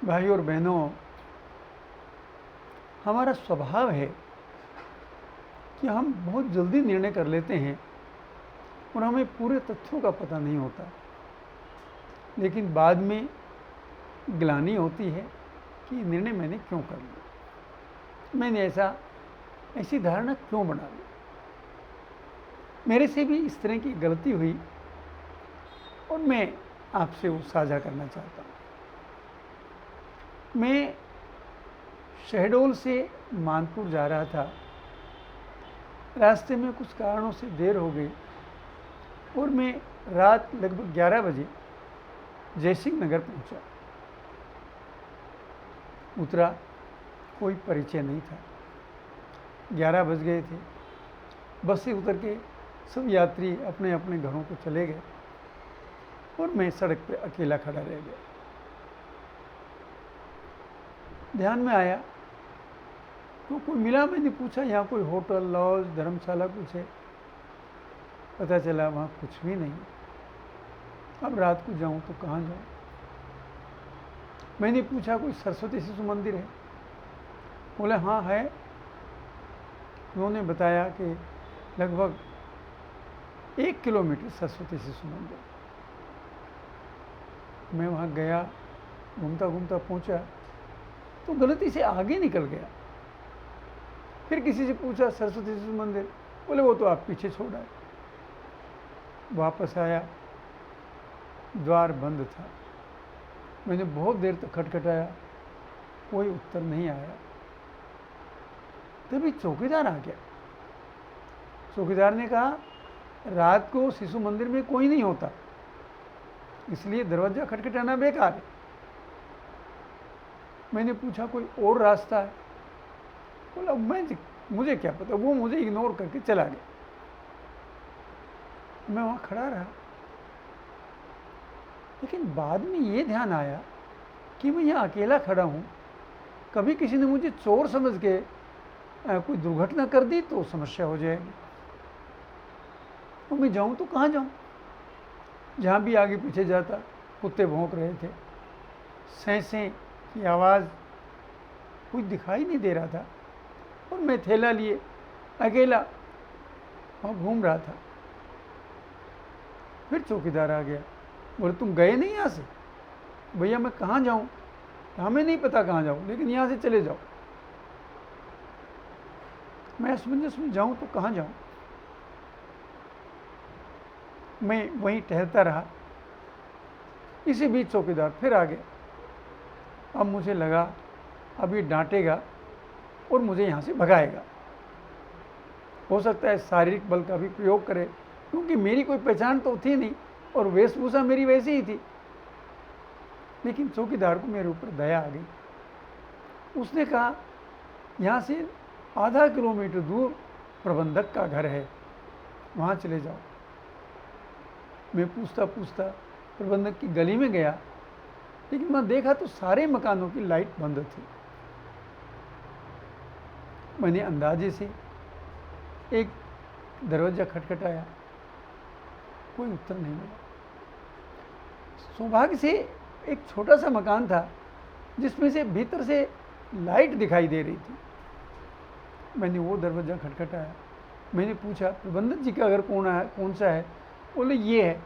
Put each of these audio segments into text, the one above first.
भाई और बहनों, हमारा स्वभाव है कि हम बहुत जल्दी निर्णय कर लेते हैं और हमें पूरे तथ्यों का पता नहीं होता, लेकिन बाद में ग्लानि होती है कि निर्णय मैंने क्यों कर लिया, मैंने ऐसी धारणा क्यों बना ली। मेरे से भी इस तरह की गलती हुई और मैं आपसे वो साझा करना चाहता हूँ। मैं शहडोल से मानपुर जा रहा था। रास्ते में कुछ कारणों से देर हो गई और मैं रात लगभग 11 बजे जयसिंह नगर पहुंचा। उतरा, कोई परिचय नहीं था। 11 बज गए थे। बस से उतर के सब यात्री अपने अपने घरों को चले गए और मैं सड़क पे अकेला खड़ा रह गया। ध्यान में आया तो कोई मिला। मैंने पूछा, यहाँ कोई होटल, लॉज, धर्मशाला कुछ है? पता चला वहाँ कुछ भी नहीं। अब रात को जाऊँ तो कहाँ जाऊँ? मैंने पूछा, कोई सरस्वती शिशु मंदिर है? बोले हाँ है। उन्होंने बताया कि लगभग 1 किलोमीटर सरस्वती शिशु मंदिर। मैं वहाँ गया, घूमता घूमता पहुँचा तो गलती से आगे निकल गया। फिर किसी से पूछा, सरस्वती शिशु मंदिर? बोले वो तो आप पीछे छोड़ा है। वापस आया, द्वार बंद था। मैंने बहुत देर तक खटखटाया, कोई उत्तर नहीं आया। तभी चौकीदार आ गया। चौकीदार ने कहा, रात को शिशु मंदिर में कोई नहीं होता, इसलिए दरवाजा खटखटाना बेकार है। मैंने पूछा, कोई और रास्ता है? बोला मुझे क्या पता। वो मुझे इग्नोर करके चला गया। मैं वहाँ खड़ा रहा, लेकिन बाद में ये ध्यान आया कि मैं यहाँ अकेला खड़ा हूँ। कभी किसी ने मुझे चोर समझ के कोई दुर्घटना कर दी तो समस्या हो जाएगी। तो मैं जाऊँ तो कहाँ जाऊँ? जहाँ भी आगे पीछे जाता कुत्ते भौंक रहे थे, सें की आवाज़, कुछ दिखाई नहीं दे रहा था और मैं थैला लिए अकेला वहाँ घूम रहा था। फिर चौकीदार आ गया। बोले तुम गए नहीं यहाँ से? भैया मैं कहाँ जाऊँ? हमें नहीं पता कहाँ जाऊँ, लेकिन यहाँ से चले जाओ। मैं असमंजस में जाऊँ तो कहाँ जाऊँ? मैं वहीं टहलता रहा। इसी बीच चौकीदार फिर आ गया। अब मुझे लगा अब ये डांटेगा और मुझे यहाँ से भगाएगा। हो सकता है शारीरिक बल का भी प्रयोग करे, क्योंकि मेरी कोई पहचान तो थी नहीं और वेशभूषा मेरी वैसी ही थी। लेकिन चौकीदार को मेरे ऊपर दया आ गई। उसने कहा, यहाँ से आधा किलोमीटर दूर प्रबंधक का घर है, वहाँ चले जाओ। मैं पूछता पूछता प्रबंधक की गली में गया, लेकिन मैं देखा तो सारे मकानों की लाइट बंद थी। मैंने अंदाजे से एक दरवाज़ा खटखटाया, कोई उत्तर नहीं मिला। सौभाग्य से एक छोटा सा मकान था जिसमें से भीतर से लाइट दिखाई दे रही थी। मैंने वो दरवाज़ा खटखटाया। मैंने पूछा, प्रबंधक जी का घर कौन सा है? बोले ये है।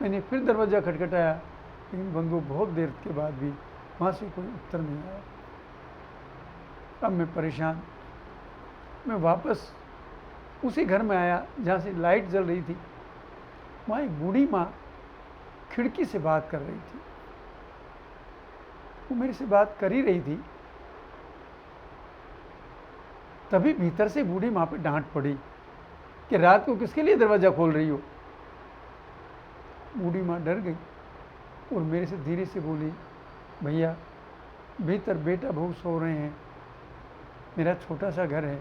मैंने फिर दरवाज़ा खटखटाया, लेकिन बंधु बहुत देर के बाद भी वहाँ से कोई उत्तर नहीं आया। अब मैं परेशान। मैं वापस उसी घर में आया जहाँ से लाइट जल रही थी। वहाँ एक बूढ़ी माँ खिड़की से बात कर रही थी। वो मेरे से बात कर ही रही थी, तभी भीतर से बूढ़ी माँ पे डांट पड़ी कि रात को किसके लिए दरवाज़ा खोल रही हो? बूढ़ी माँ डर गई और मेरे से धीरे से बोली, भैया भीतर बेटा बहू सो रहे हैं, मेरा छोटा सा घर है,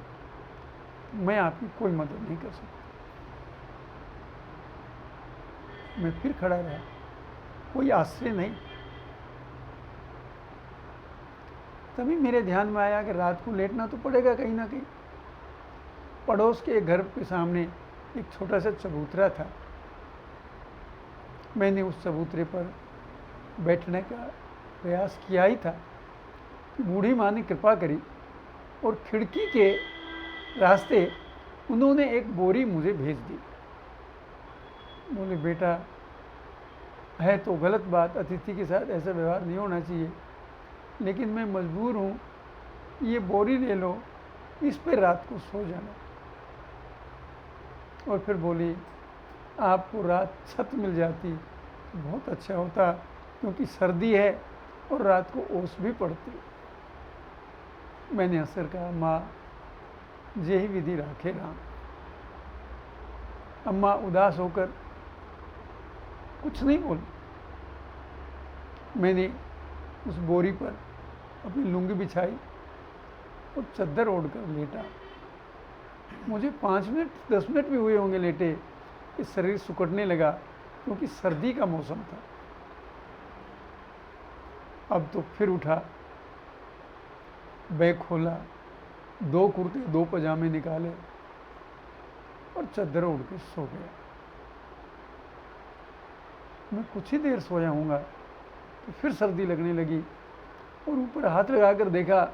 मैं आपकी कोई मदद नहीं कर सकती। मैं फिर खड़ा रहा, कोई आश्रय नहीं। तभी मेरे ध्यान में आया कि रात को लेटना तो पड़ेगा कहीं ना कहीं। पड़ोस के घर के सामने एक छोटा सा चबूतरा था। मैंने उस चबूतरे पर बैठने का प्रयास किया ही था, बूढ़ी माँ ने कृपा करी और खिड़की के रास्ते उन्होंने एक बोरी मुझे भेज दी। बोले बेटा, है तो गलत बात, अतिथि के साथ ऐसा व्यवहार नहीं होना चाहिए, लेकिन मैं मजबूर हूँ, ये बोरी ले लो, इस पर रात को सो जाना। और फिर बोली आपको रात छत मिल जाती तो बहुत अच्छा होता, क्योंकि सर्दी है और रात को ओस भी पड़ती। मैंने हंसकर कहा माँ, यही विधि राखे राम। अम्मा उदास होकर कुछ नहीं बोली। मैंने उस बोरी पर अपनी लुंगी बिछाई और चद्दर ओढ़कर लेटा। मुझे 5 मिनट 10 मिनट भी हुए होंगे लेटे कि शरीर सुकड़ने लगा, क्योंकि सर्दी का मौसम था। अब तो फिर उठा, बैग खोला, 2 कुर्ते 2 पजामे निकाले और चद्दर ओढ़ के सो गया। मैं कुछ ही देर सोया हूँगा तो फिर सर्दी लगने लगी और ऊपर हाथ लगाकर देखा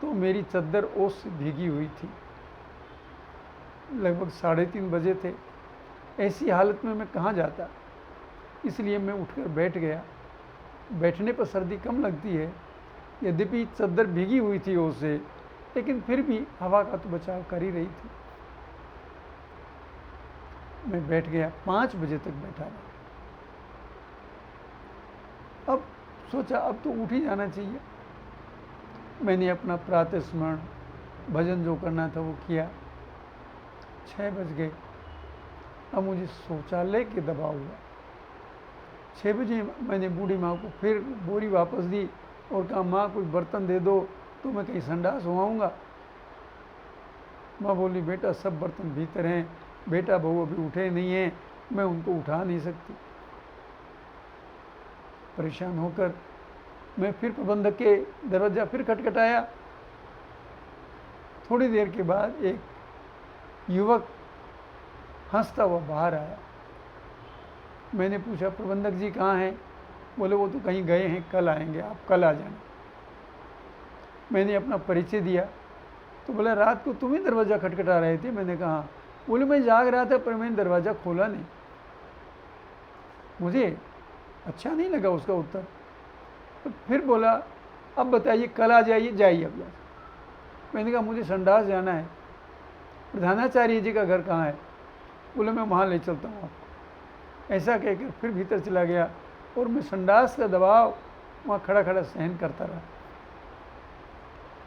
तो मेरी चद्दर ओस से भीगी हुई थी। लगभग 3:30 बजे थे। ऐसी हालत में मैं कहाँ जाता, इसलिए मैं उठकर बैठ गया। बैठने पर सर्दी कम लगती है, यद्यपि चद्दर भीगी हुई थी ओस से, लेकिन फिर भी हवा का तो बचाव कर ही रही थी। मैं बैठ गया, 5 बजे तक बैठा रहा। अब सोचा अब तो उठ ही जाना चाहिए। मैंने अपना प्रातः स्मरण, भजन जो करना था वो किया। 6 बज गए। अब मुझे शौचालय के दबाव हुआ। 6 बजे मैंने बूढ़ी माँ को फिर बोरी वापस दी और कहा माँ कोई बर्तन दे दो तो मैं कहीं संडास होआऊँगा। माँ बोली बेटा सब बर्तन भीतर हैं, बेटा बहू अभी उठे नहीं हैं, मैं उनको उठा नहीं सकती। परेशान होकर मैं फिर प्रबंधक के दरवाज़ा फिर खटखटाया। थोड़ी देर के बाद एक युवक हंसता हुआ बाहर आया। मैंने पूछा प्रबंधक जी कहाँ हैं? बोले वो तो कहीं गए हैं, कल आएंगे, आप कल आ जाना। मैंने अपना परिचय दिया तो बोला रात को तुम ही दरवाज़ा खटखटा रहे थे? मैंने कहा हाँ। बोले मैं जाग रहा था पर मैंने दरवाज़ा खोला नहीं। मुझे अच्छा नहीं लगा उसका उत्तर। तो फिर बोला अब बताइए कल आ जाइए, जाइए अब यहाँ। मैंने कहा मुझे संडास जाना है। प्रधानाचार्य जी का घर कहाँ है? बोले मैं वहाँ ले चलता हूँ आपको। ऐसा कहकर फिर भीतर चला गया और मैं संडास का दबाव वहाँ खड़ा खड़ा सहन करता रहा।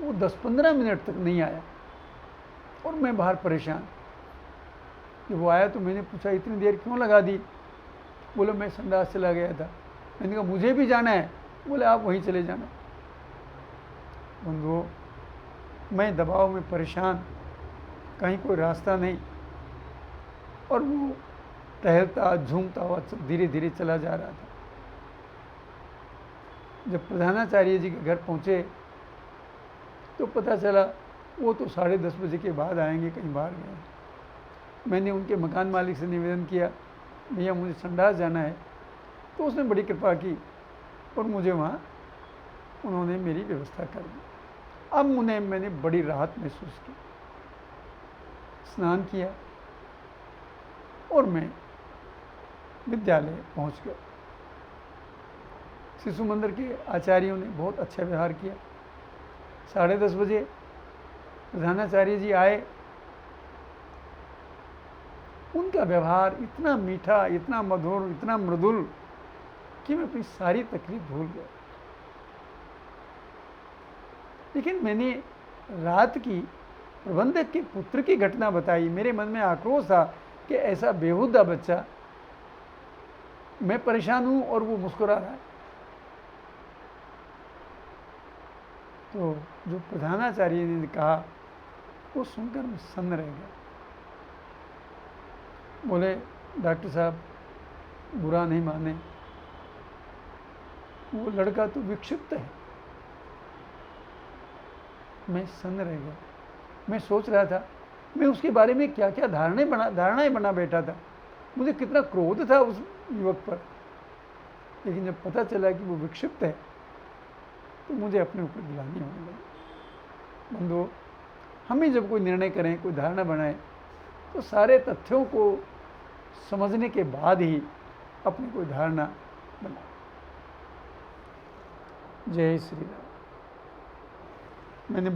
वो 10-15 मिनट तक नहीं आया और मैं बाहर परेशान। जब वो आया तो मैंने पूछा इतनी देर क्यों लगा दी? बोले मैं संडास चला गया था। मैंने कहा मुझे भी जाना है। बोले आप वहीं चले जाना। बंधुओं, मैं दबाव में परेशान, कहीं कोई रास्ता नहीं, और वो टहलता झूमता हुआ धीरे धीरे चला जा रहा था। जब प्रधानाचार्य जी के घर पहुँचे तो पता चला वो तो 10:30 बजे के बाद आएंगे, कहीं बाहर गए। मैंने उनके मकान मालिक से निवेदन किया भैया मुझे संडास जाना है, तो उसने बड़ी कृपा की और मुझे वहाँ उन्होंने मेरी व्यवस्था कर दी। अब मैंने बड़ी राहत महसूस की। स्नान किया और मैं विद्यालय पहुँच गया। शिशु मंदिर के आचार्यों ने बहुत अच्छा व्यवहार किया। 10:30 बजे प्रधानाचार्य जी आए। उनका व्यवहार इतना मीठा, इतना मधुर, इतना मृदुल कि मैं अपनी सारी तकलीफ भूल गया। लेकिन मैंने रात की प्रबंधक के पुत्र की घटना बताई। मेरे मन में आक्रोश था कि ऐसा बेहुदा बच्चा, मैं परेशान हूं और वो मुस्कुरा रहा है। तो जो प्रधानाचार्य ने कहा वो सुनकर मैं सन्न रह गया। बोले डॉक्टर साहब बुरा नहीं माने, वो लड़का तो विक्षिप्त है। मैं सन्न रह गया। मैं सोच रहा था मैं उसके बारे में क्या क्या धारणाएं बना बैठा था। मुझे कितना क्रोध था उस युवक पर। लेकिन जब पता चला कि वो विक्षिप्त है तो मुझे अपने ऊपर गिलानी होने लगी। बंधुओं, हम ही जब कोई निर्णय करें, कोई धारणा बनाएं, तो सारे तथ्यों को समझने के बाद ही अपनी कोई धारणा बनाएं। जय श्री राम। मैंने